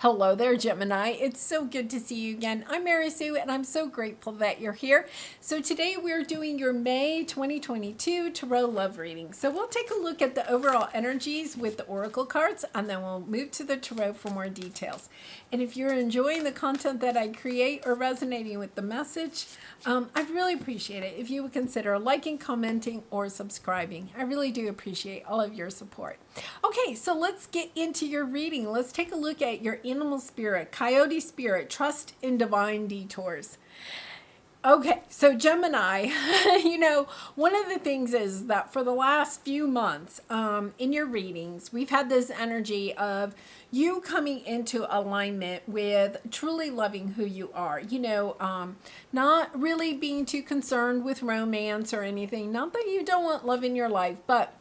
Hello there, Gemini. It's so good to see you again. I'm Mary Sue, and I'm so grateful that you're here. So today we're doing your May 2022 Tarot Love reading. So we'll take a look at the overall energies with the Oracle cards, and then we'll move to the Tarot for more details. And if you're enjoying the content that I create or resonating with the message, I'd really appreciate it if you would consider liking, commenting, or subscribing. I really do appreciate all of your support. Okay, so let's get into your reading. Let's take a look at your animal spirit, coyote spirit, trust in divine detours. Okay, so Gemini, one of the things is that for the last few months in your readings, we've had this energy of you coming into alignment with truly loving who you are, not really being too concerned with romance or anything. Not that you don't want love in your life, but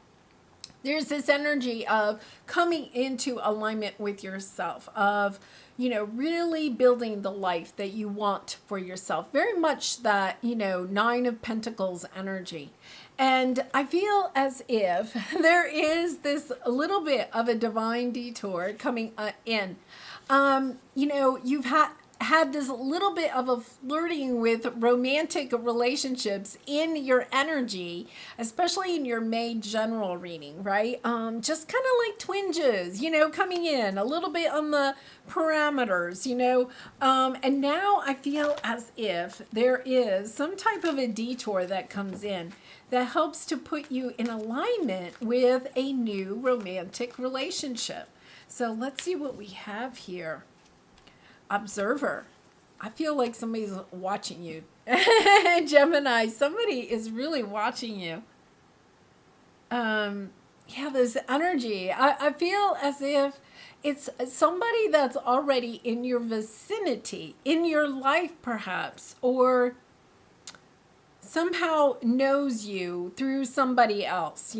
there's this energy of coming into alignment with yourself, of, really building the life that you want for yourself. Very much that, Nine of Pentacles energy. And I feel as if there is this little bit of a divine detour coming in. You've had this little bit of a flirting with romantic relationships in your energy, especially in your May general reading, right? Just kind of like twinges, coming in a little bit on the parameters, and now I feel as if there is some type of a detour that comes in that helps to put you in alignment with a new romantic relationship. So let's see what we have here. Observer. I feel like somebody's watching you. Gemini, somebody is really watching you. This energy. I feel as if it's somebody that's already in your vicinity, in your life perhaps, or somehow knows you through somebody else.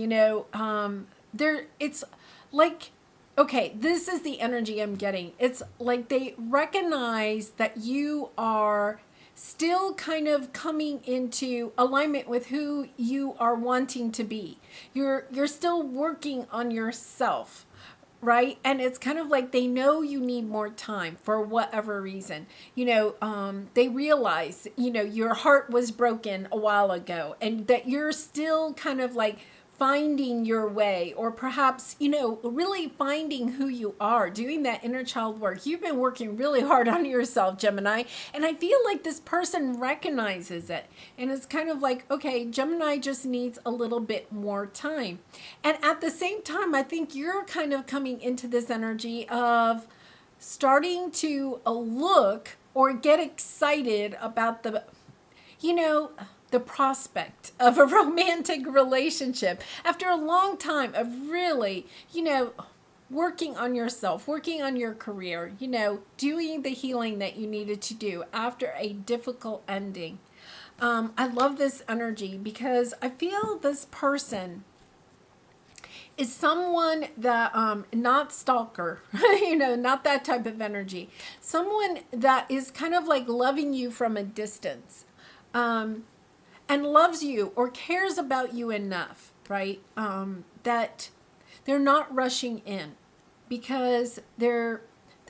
It's like, okay, this is the energy I'm getting. It's like they recognize that you are still kind of coming into alignment with who you are wanting to be. You're still working on yourself, right? And it's kind of like they know you need more time for whatever reason. They realize, your heart was broken a while ago and that you're still kind of like finding your way, or perhaps, really finding who you are, doing that inner child work. You've been working really hard on yourself, Gemini, and I feel like this person recognizes it. And it's kind of like, okay, Gemini just needs a little bit more time. And at the same time, I think you're kind of coming into this energy of starting to look or get excited about the prospect of a romantic relationship after a long time of really, working on yourself, working on your career, doing the healing that you needed to do after a difficult ending. I love this energy because I feel this person is someone that, not stalker, not that type of energy. Someone that is kind of like loving you from a distance. And loves you or cares about you enough, right? That they're not rushing in because they're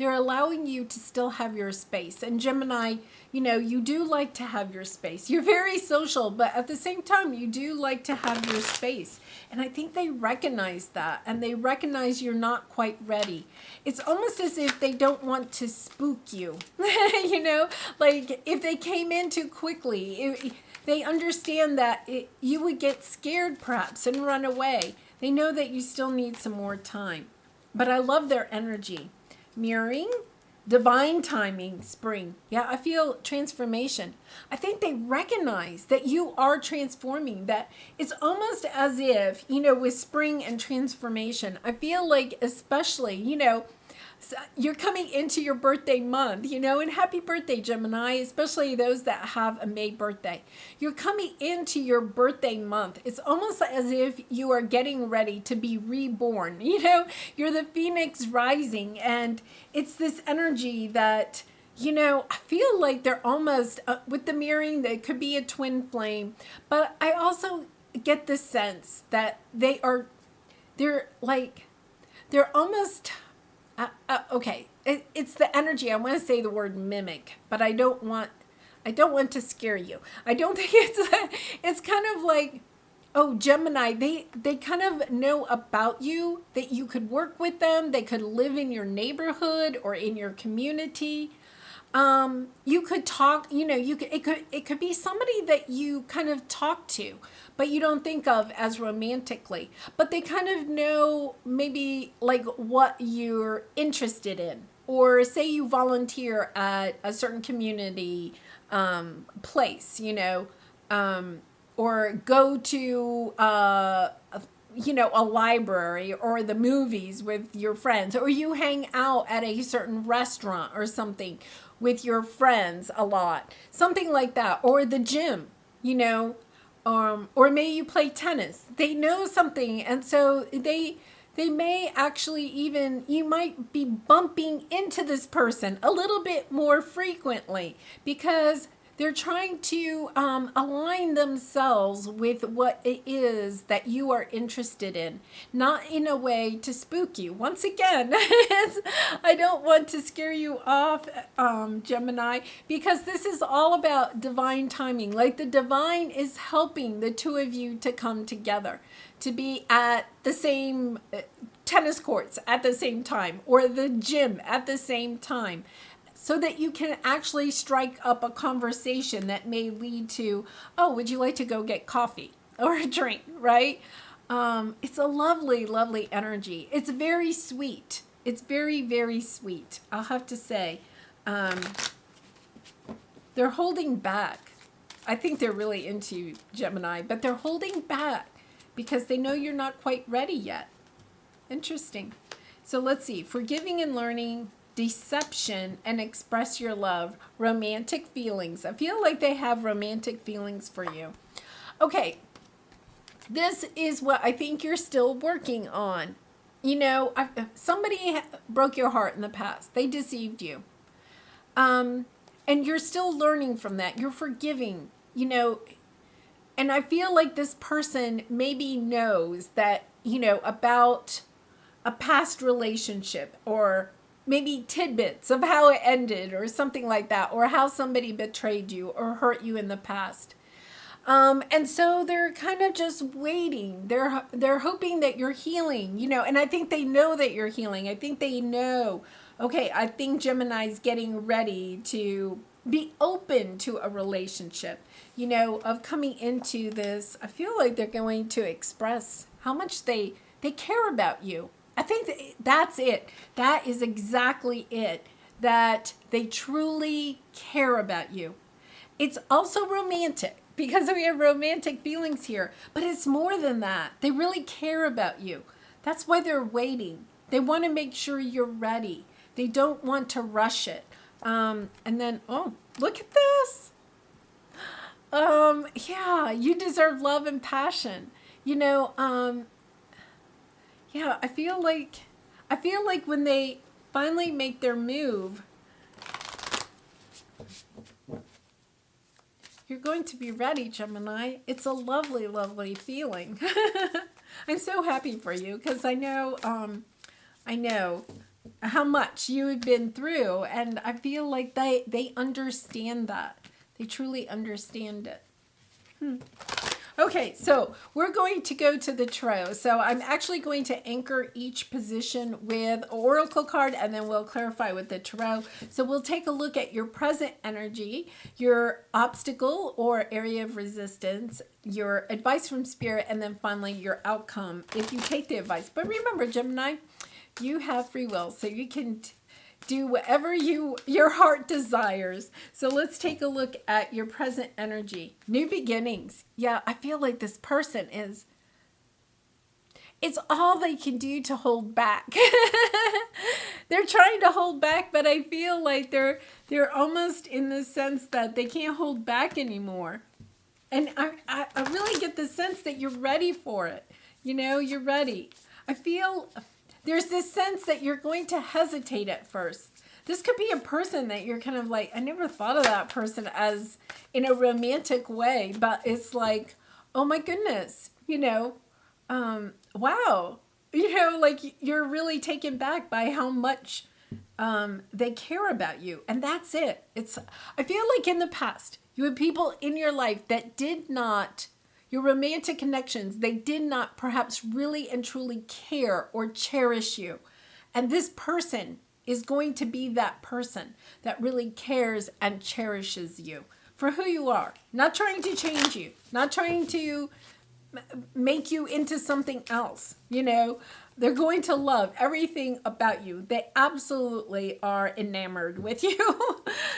allowing you to still have your space. And Gemini, you do like to have your space. You're very social, but at the same time, you do like to have your space. And I think they recognize that, and they recognize you're not quite ready. It's almost as if they don't want to spook you, like if they came in too quickly, they understand that you would get scared perhaps and run away. They know that you still need some more time. But I love their energy. Mirroring, divine timing, spring. Yeah, I feel transformation. I think they recognize that you are transforming, that it's almost as if, with spring and transformation, I feel like especially, you're coming into your birthday month, and happy birthday, Gemini, especially those that have a May birthday. You're coming into your birthday month. It's almost as if you are getting ready to be reborn. You're the phoenix rising, and it's this energy that, I feel like they're almost, with the mirroring, they could be a twin flame, but I also get the sense that they're almost Okay, it's the energy. I want to say the word mimic, but I don't want to scare you. I don't think it's kind of like, oh, Gemini, they kind of know about you, that you could work with them, they could live in your neighborhood or in your community. You could talk, it could be somebody that you kind of talk to, but you don't think of as romantically. But they kind of know maybe like what you're interested in. Or say you volunteer at a certain community place, or go to a library or the movies with your friends, or you hang out at a certain restaurant or something with your friends a lot, something like that, or the gym, or maybe you play tennis. They know something, and so they may actually even, you might be bumping into this person a little bit more frequently because they're trying to align themselves with what it is that you are interested in, not in a way to spook you. Once again, I don't want to scare you off, Gemini, because this is all about divine timing. Like the divine is helping the two of you to come together, to be at the same tennis courts at the same time, or the gym at the same time, so that you can actually strike up a conversation that may lead to, oh, would you like to go get coffee or a drink, right? It's a lovely, lovely energy. It's very sweet. It's very, very sweet. I'll have to say, they're holding back. I think they're really into Gemini, but they're holding back because they know you're not quite ready yet. Interesting. So let's see. Forgiving and learning, deception, and express your love, romantic feelings. I feel like they have romantic feelings for you. Okay, this is what I think you're still working on. Somebody broke your heart in the past. They deceived you. And you're still learning from that. You're forgiving, and I feel like this person maybe knows that, about a past relationship, or maybe tidbits of how it ended or something like that, or how somebody betrayed you or hurt you in the past. And so they're kind of just waiting. They're hoping that you're healing, and I think they know that you're healing. I think they know, okay, I think Gemini's getting ready to be open to a relationship, of coming into this. I feel like they're going to express how much they care about you. I think that's it. That is exactly it. That they truly care about you. It's also romantic because we have romantic feelings here, but it's more than that. They really care about you. That's why they're waiting. They want to make sure you're ready. They don't want to rush it. And then, oh, look at this. Yeah, you deserve love and passion. Yeah, I feel like when they finally make their move, you're going to be ready, Gemini. It's a lovely, lovely feeling. I'm so happy for you because I know how much you have been through, and I feel like they understand that. They truly understand it. Okay, so we're going to go to the tarot. So I'm actually going to anchor each position with an oracle card, and then we'll clarify with the tarot. So we'll take a look at your present energy, your obstacle or area of resistance, your advice from spirit, and then finally your outcome if you take the advice. But remember, Gemini, you have free will, so you can do whatever your heart desires. So let's take a look at your present energy. New beginnings. Yeah, I feel like this person it's all they can do to hold back. They're trying to hold back, but I feel like they're almost in the sense that they can't hold back anymore. And I really get the sense that you're ready for it. You're ready. I feel there's this sense that you're going to hesitate at first. This could be a person that you're kind of like, I never thought of that person as in a romantic way, but it's like, oh my goodness, wow, like you're really taken back by how much they care about you. And that's it. I feel like in the past, you had people in your life that did not, your romantic connections, they did not perhaps really and truly care or cherish you. And this person is going to be that person that really cares and cherishes you for who you are. Not trying to change you, not trying to make you into something else. They're going to love everything about you. They absolutely are enamored with you.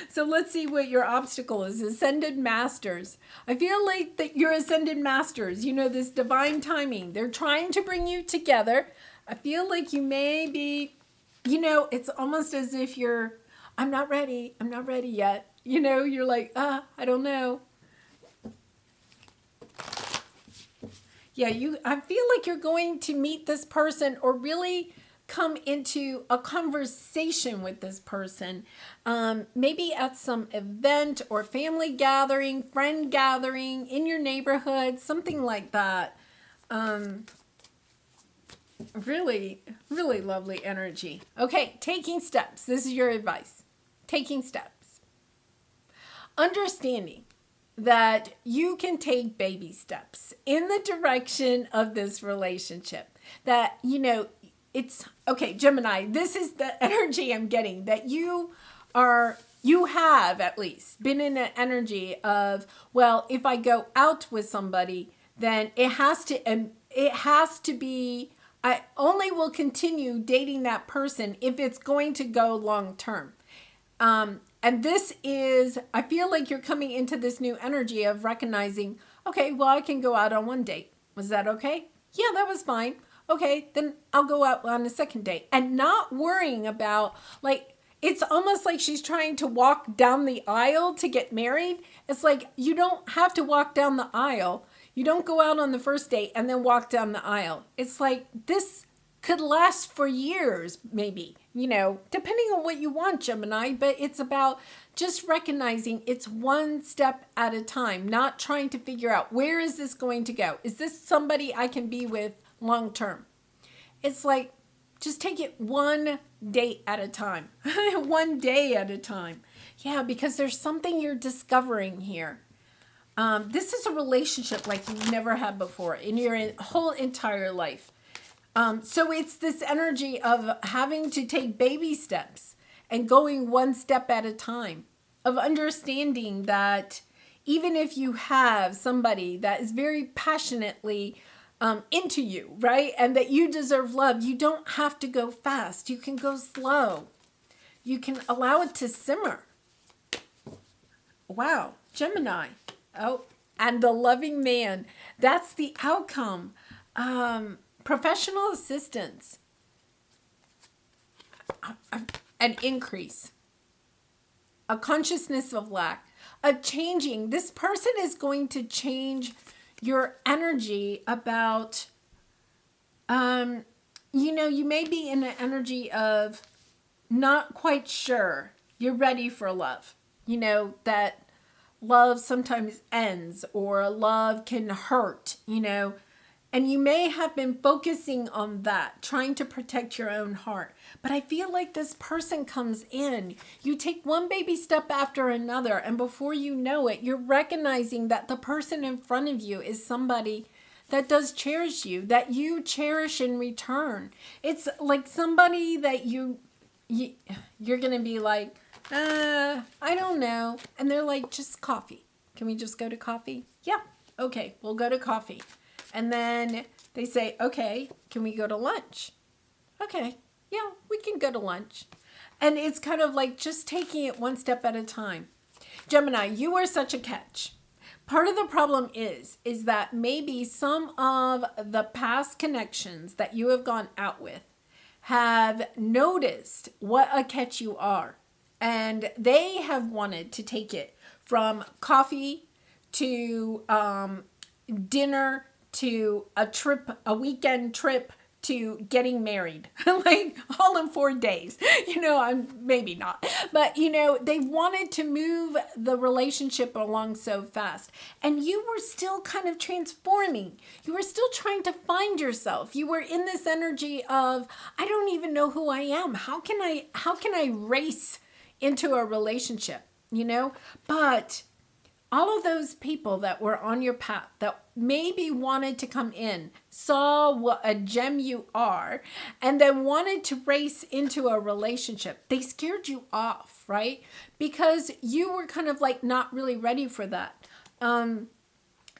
So let's see what your obstacle is. Ascended masters. I feel like that your ascended masters, this divine timing, they're trying to bring you together. I feel like you may be, it's almost as if I'm not ready yet. You're like, I don't know. Yeah, I feel like you're going to meet this person or really come into a conversation with this person. Maybe at some event or family gathering, friend gathering in your neighborhood, something like that. Really, really lovely energy. Okay, taking steps. This is your advice. Taking steps. Understanding that you can take baby steps in the direction of this relationship. That, it's okay, Gemini, this is the energy I'm getting, that you have at least been in an energy of, well, if I go out with somebody, then it has to be, I only will continue dating that person if it's going to go long term. And this is, I feel like you're coming into this new energy of recognizing, okay, well, I can go out on one date. Was that okay? Yeah, that was fine. Okay, then I'll go out on a second date. And not worrying about, it's almost like she's trying to walk down the aisle to get married. It's like, you don't have to walk down the aisle. You don't go out on the first date and then walk down the aisle. It's like, this could last for years, maybe, depending on what you want, Gemini, but it's about just recognizing it's one step at a time, not trying to figure out where is this going to go? Is this somebody I can be with long term? It's like, just take it one date at a time, one day at a time. Yeah, because there's something you're discovering here. This is a relationship like you've never had before in your whole entire life. So it's this energy of having to take baby steps and going one step at a time, of understanding that even if you have somebody that is very passionately into you, right? And that you deserve love, you don't have to go fast. You can go slow. You can allow it to simmer. Wow, Gemini. Oh, and the loving man. That's the outcome. Professional assistance, an increase, a consciousness of lack, a changing. This person is going to change your energy about, you may be in an energy of not quite sure you're ready for love. That love sometimes ends or love can hurt, And you may have been focusing on that, trying to protect your own heart. But I feel like this person comes in. You take one baby step after another, and before you know it, you're recognizing that the person in front of you is somebody that does cherish you, that you cherish in return. It's like somebody that you're going to be like, I don't know. And they're like, just coffee. Can we just go to coffee? Yeah. Okay, we'll go to coffee. And then they say, okay, can we go to lunch? Okay, yeah, we can go to lunch. And it's kind of like just taking it one step at a time. Gemini, you are such a catch. Part of the problem is that maybe some of the past connections that you have gone out with have noticed what a catch you are. And they have wanted to take it from coffee to dinner to a weekend trip to getting married, like all in 4 days. I'm maybe not, but they wanted to move the relationship along so fast. And you were still kind of transforming. You were still trying to find yourself. You were in this energy of, I don't even know who I am. How can I race into a relationship, But all of those people that were on your path that maybe wanted to come in, saw what a gem you are, and then wanted to race into a relationship, they scared you off, right? Because you were kind of like not really ready for that. And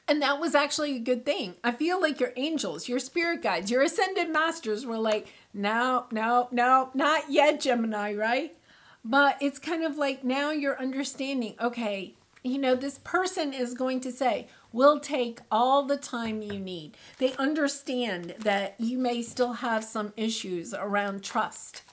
that was actually a good thing. I feel like your angels, your spirit guides, your ascended masters were like, no, not yet, Gemini, right? But it's kind of like now you're understanding, okay, this person is going to say, we'll take all the time you need. They understand that you may still have some issues around trust,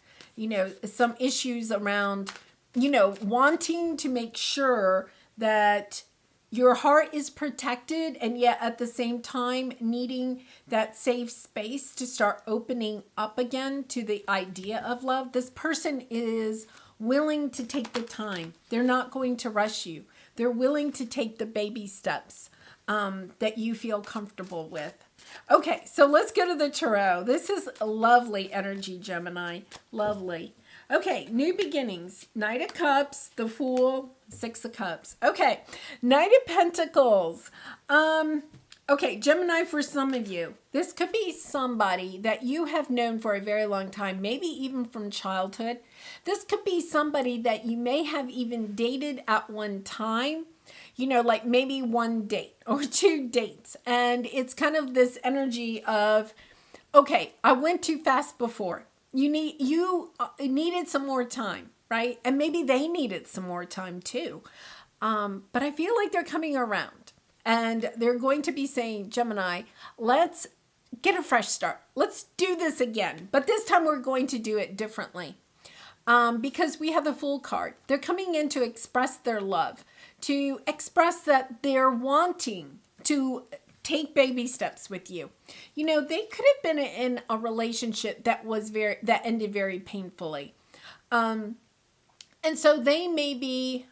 some issues around, wanting to make sure that your heart is protected, and yet at the same time needing that safe space to start opening up again to the idea of love. This person is willing to take the time. They're not going to rush you. They're willing to take the baby steps that you feel comfortable with. Okay, so let's go to the tarot. This is a lovely energy, Gemini. Lovely. Okay, new beginnings. Knight of Cups, the Fool, Six of Cups. Okay, Knight of Pentacles. Okay, Gemini, for some of you, this could be somebody that you have known for a very long time, maybe even from childhood. This could be somebody that you may have even dated at one time, like maybe one date or 2 dates. And it's kind of this energy of, okay, I went too fast before. You needed some more time, right? And maybe they needed some more time too. But I feel like they're coming around. And they're going to be saying, Gemini, let's get a fresh start. Let's do this again. But this time we're going to do it differently. Because we have the Fool card. They're coming in to express their love, to express that they're wanting to take baby steps with you. They could have been in a relationship that ended very painfully. And so they maybe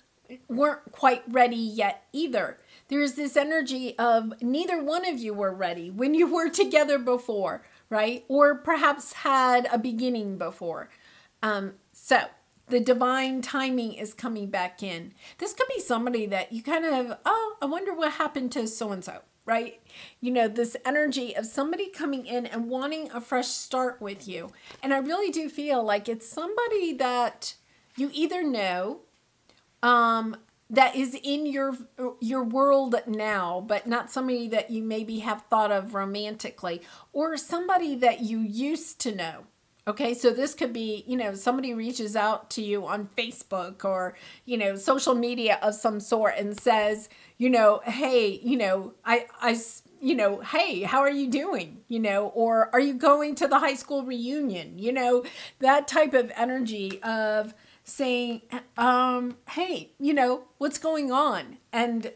weren't quite ready yet either. There's this energy of neither one of you were ready when you were together before, right? Or perhaps had a beginning before. So the divine timing is coming back in. This could be somebody that you kind of, I wonder what happened to so-and-so, right? This energy of somebody coming in and wanting a fresh start with you. And I really do feel like it's somebody that you either know, that is in your world now, but not somebody that you maybe have thought of romantically, or somebody that you used to know. Okay, so this could be, somebody reaches out to you on Facebook or, social media of some sort and says, hey, hey, how are you doing? Or are you going to the high school reunion? That type of energy of saying, hey, what's going on? And,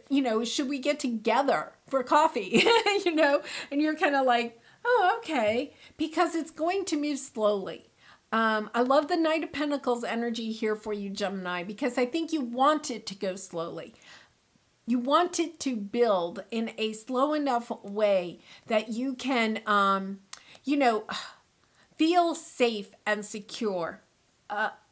should we get together for coffee? And you're kind of like, oh, okay, because it's going to move slowly. I love the Knight of Pentacles energy here for you, Gemini, because I think you want it to go slowly. You want it to build in a slow enough way that you can, feel safe and secure.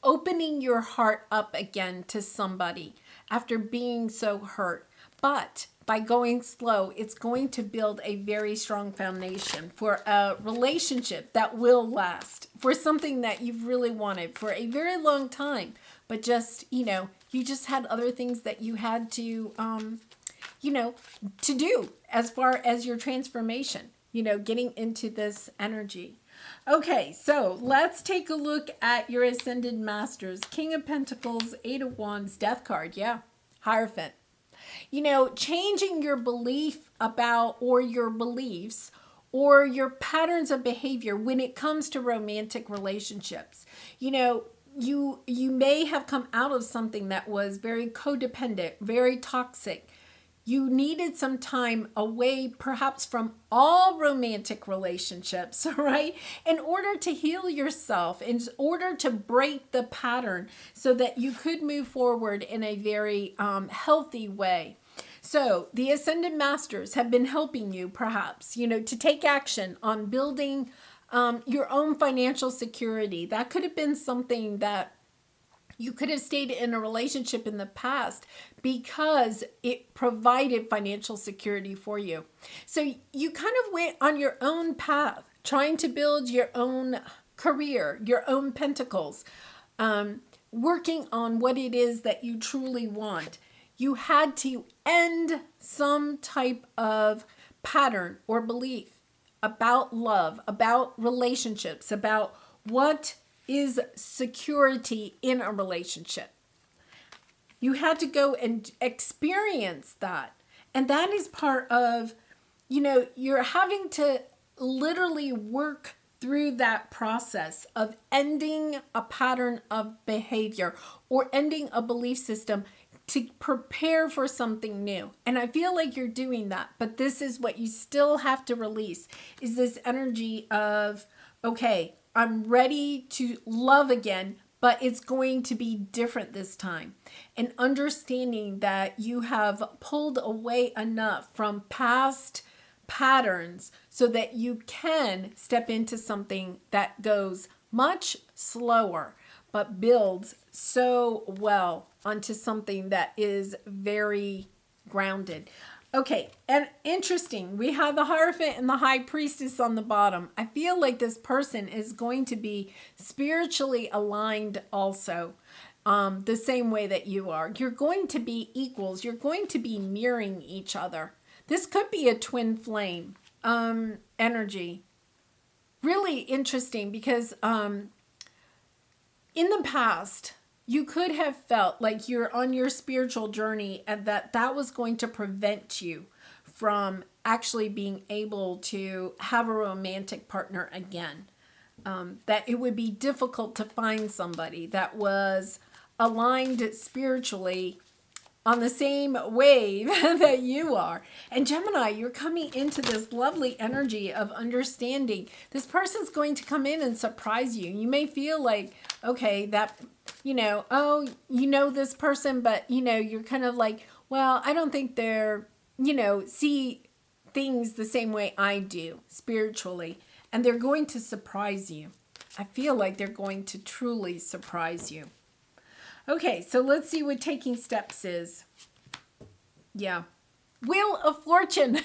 Opening your heart up again to somebody after being so hurt. But by going slow, it's going to build a very strong foundation for a relationship that will last, for something that you've really wanted for a very long time. But just, you just had other things that you had to, to do as far as your transformation, getting into this energy. Okay, so let's take a look at your Ascended Masters. King of Pentacles, Eight of Wands, Death card, yeah, Hierophant. Changing your belief about, or your beliefs, or your patterns of behavior when it comes to romantic relationships. You may have come out of something that was very codependent, very toxic, You needed some time away, perhaps from all romantic relationships, right? In order to heal yourself, in order to break the pattern so that you could move forward in a very healthy way. So the Ascended Masters have been helping you, perhaps, to take action on building your own financial security. That could have been something that you could have stayed in a relationship in the past because it provided financial security for you. So you kind of went on your own path, trying to build your own career, your own pentacles, working on what it is that you truly want. You had to end some type of pattern or belief about love, about relationships, about what is security in a relationship. You had to go and experience that. And that is part of, you're having to literally work through that process of ending a pattern of behavior or ending a belief system to prepare for something new. And I feel like you're doing that, but this is what you still have to release, is this energy of, okay, I'm ready to love again, but it's going to be different this time. And understanding that you have pulled away enough from past patterns so that you can step into something that goes much slower, but builds so well onto something that is very grounded. Okay, and interesting, we have the Hierophant and the High Priestess on the bottom. I feel like this person is going to be spiritually aligned also, the same way that you are. You're going to be equals. You're going to be mirroring each other. This could be a twin flame energy. Really interesting because in the past, you could have felt like you're on your spiritual journey and that was going to prevent you from actually being able to have a romantic partner again. That it would be difficult to find somebody that was aligned spiritually on the same wave that you are. And Gemini, you're coming into this lovely energy of understanding. This person's going to come in and surprise you. You may feel like, okay, that, this person, but, you're kind of like, well, I don't think they're, see things the same way I do spiritually. And they're going to surprise you. I feel like they're going to truly surprise you. Okay, so let's see what taking steps is. Yeah. Wheel of Fortune.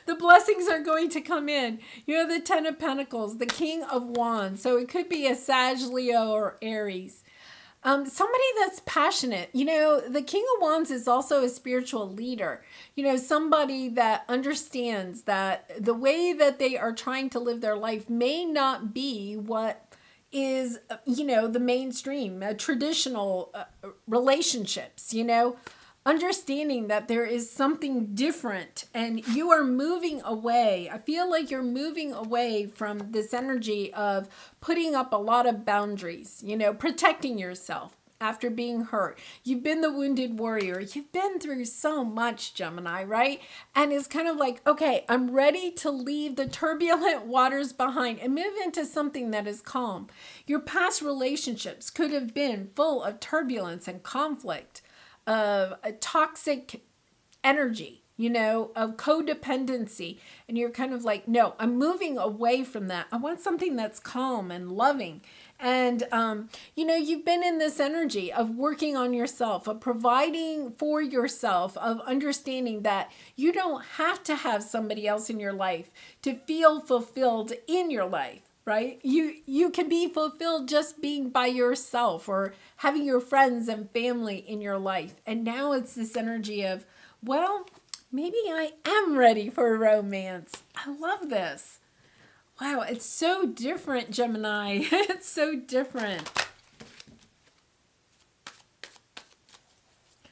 The blessings are going to come in. You have the Ten of Pentacles, the King of Wands. So it could be a Sag, Leo, or Aries. Somebody that's passionate. The King of Wands is also a spiritual leader. Somebody that understands that the way that they are trying to live their life may not be what is, the mainstream, traditional relationships, understanding that there is something different and you are moving away. I feel like you're moving away from this energy of putting up a lot of boundaries, protecting yourself after being hurt. You've been the wounded warrior. You've been through so much, Gemini, right? And it's kind of like, okay, I'm ready to leave the turbulent waters behind and move into something that is calm. Your past relationships could have been full of turbulence and conflict, of a toxic energy, of codependency. And you're kind of like, no, I'm moving away from that. I want something that's calm and loving. And, you've been in this energy of working on yourself, of providing for yourself, of understanding that you don't have to have somebody else in your life to feel fulfilled in your life, right? You can be fulfilled just being by yourself or having your friends and family in your life. And now it's this energy of, well, maybe I am ready for romance. I love this. Wow, it's so different, Gemini. It's so different.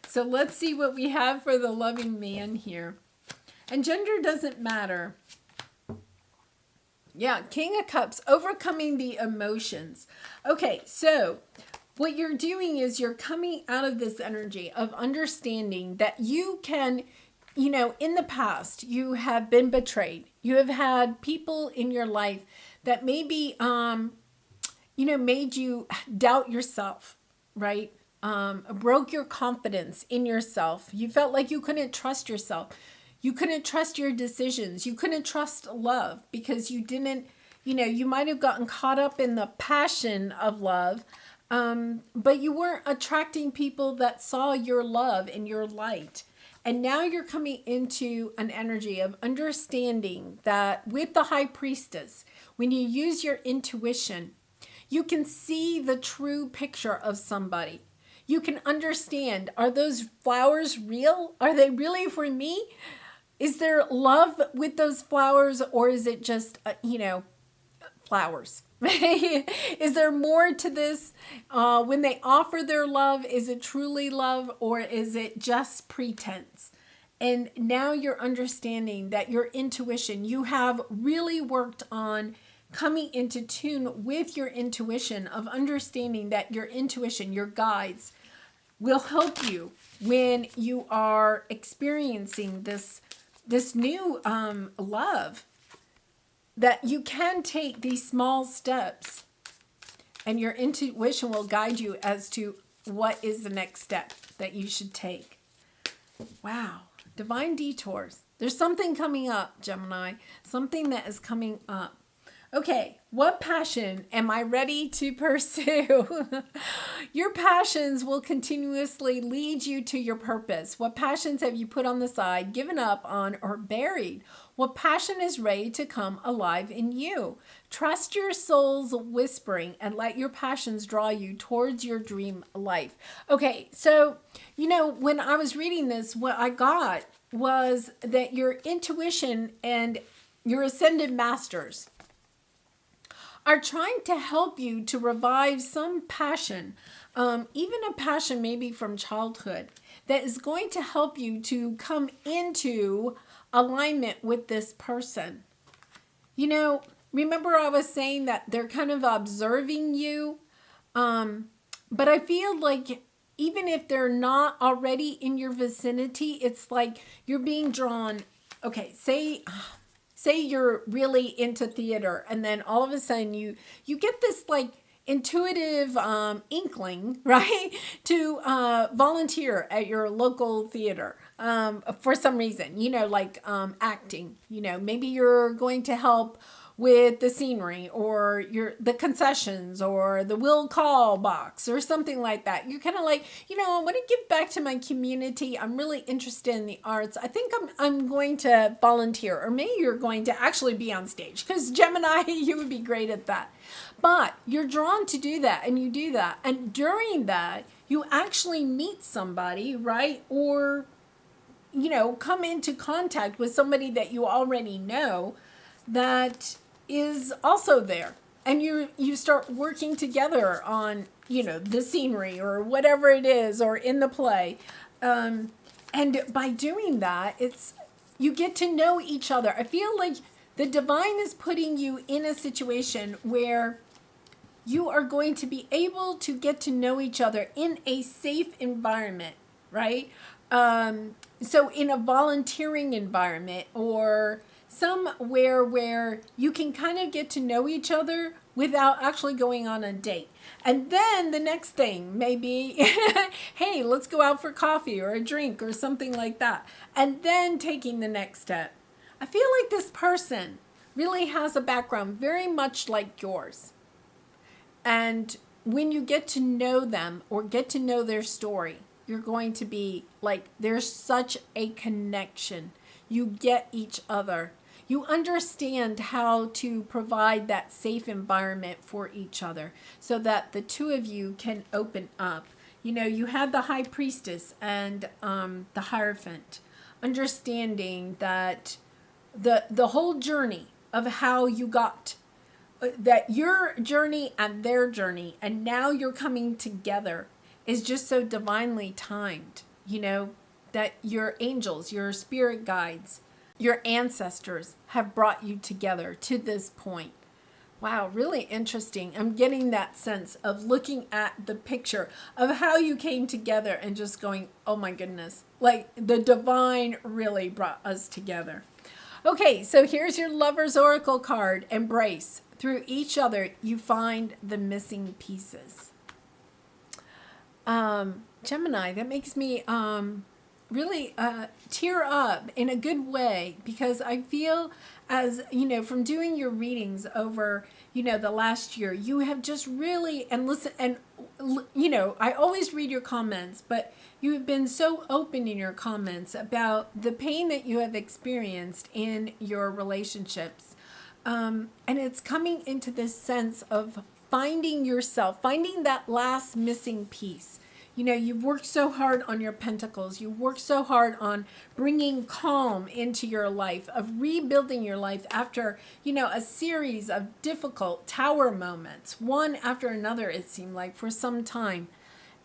So let's see what we have for the loving man here. And gender doesn't matter. Yeah, King of Cups, overcoming the emotions. Okay, so what you're doing is you're coming out of this energy of understanding that you can, in the past, you have been betrayed. You have had people in your life that maybe, made you doubt yourself, right? Broke your confidence in yourself. You felt like you couldn't trust yourself. You couldn't trust your decisions. You couldn't trust love because you didn't, you might have gotten caught up in the passion of love, but you weren't attracting people that saw your love and your light. And now you're coming into an energy of understanding that with the high priestess, when you use your intuition, you can see the true picture of somebody. You can understand, are those flowers real? Are they really for me? Is there love with those flowers, or is it just, flowers? Is there more to this? When they offer their love, is it truly love, or is it just pretense? And now you're understanding that your intuition, you have really worked on coming into tune with your intuition, of understanding that your intuition, your guides, will help you when you are experiencing this new love, that you can take these small steps and your intuition will guide you as to what is the next step that you should take. Wow. Divine detours. There's something coming up, Gemini. Something that is coming up. Okay, what passion am I ready to pursue? Your passions will continuously lead you to your purpose. What passions have you put on the side, given up on, or buried? What passion is ready to come alive in you? Trust your soul's whispering and let your passions draw you towards your dream life. Okay, so, when I was reading this, what I got was that your intuition and your ascended masters are trying to help you to revive some passion, even a passion maybe from childhood, that is going to help you to come into alignment with this person. Remember I was saying that they're kind of observing you, but I feel like even if they're not already in your vicinity, it's like you're being drawn. Okay, say you're really into theater, and then all of a sudden you get this like intuitive inkling, right, to volunteer at your local theater for some reason, like acting. Maybe you're going to help with the scenery, or the concessions, or the will call box, or something like that. You're kind of like, I want to give back to my community. I'm really interested in the arts. I think I'm going to volunteer, or maybe you're going to actually be on stage, because Gemini, you would be great at that. But you're drawn to do that, and you do that. And during that, you actually meet somebody, right? Or, come into contact with somebody that you already know that is also there, and you start working together on the scenery or whatever it is, or in the play, and by doing that, you get to know each other. I feel like the divine is putting you in a situation where you are going to be able to get to know each other in a safe environment, right? So in a volunteering environment, or somewhere where you can kind of get to know each other without actually going on a date. And then the next thing may be, hey, let's go out for coffee or a drink or something like that. And then taking the next step. I feel like this person really has a background very much like yours. And when you get to know them or get to know their story, you're going to be like, there's such a connection. You get each other. You understand how to provide that safe environment for each other so that the two of you can open up. You had the high priestess and the Hierophant, understanding that the whole journey of how you got, that your journey and their journey, and now you're coming together, is just so divinely timed, that your angels, your spirit guides, your ancestors have brought you together to this point. Wow, really interesting. I'm getting that sense of looking at the picture of how you came together and just going, oh my goodness, like the divine really brought us together. Okay, so here's your Lover's Oracle card. Embrace. Through each other, you find the missing pieces. Gemini, that makes me really tear up in a good way, because I feel, as you know, from doing your readings over, you know, the last year, you have just really, and listen, and you know, I always read your comments, but you have been so open in your comments about the pain that you have experienced in your relationships. And it's coming into this sense of finding yourself, finding that last missing piece. You know, you've worked so hard on your pentacles. You worked so hard on bringing calm into your life, of rebuilding your life after, you know, a series of difficult tower moments, one after another, it seemed like, for some time.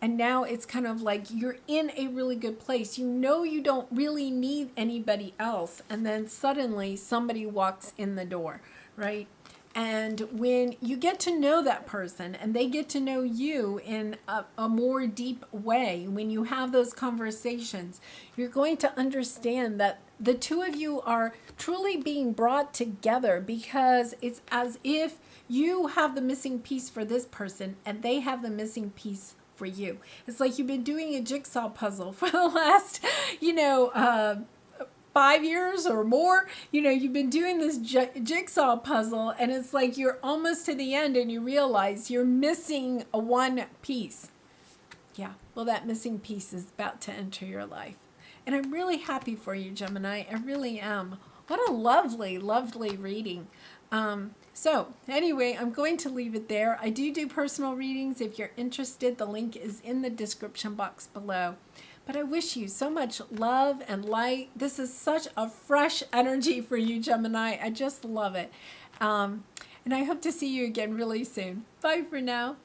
And now it's kind of like you're in a really good place. You know you don't really need anybody else. And then suddenly somebody walks in the door, right? And when you get to know that person and they get to know you in a more deep way, when you have those conversations, you're going to understand that the two of you are truly being brought together, because it's as if you have the missing piece for this person and they have the missing piece for you. It's like you've been doing a jigsaw puzzle for the last, 5 years or more. You know, you've been doing this jigsaw puzzle, and it's like you're almost to the end and you realize you're missing a one piece. Yeah, well, that missing piece is about to enter your life. And I'm really happy for you, Gemini. I really am. What a lovely, lovely reading. So anyway, I'm going to leave it there. I do personal readings. If you're interested, the link is in the description box below. But I wish you so much love and light. This is such a fresh energy for you, Gemini. I just love it. And I hope to see you again really soon. Bye for now.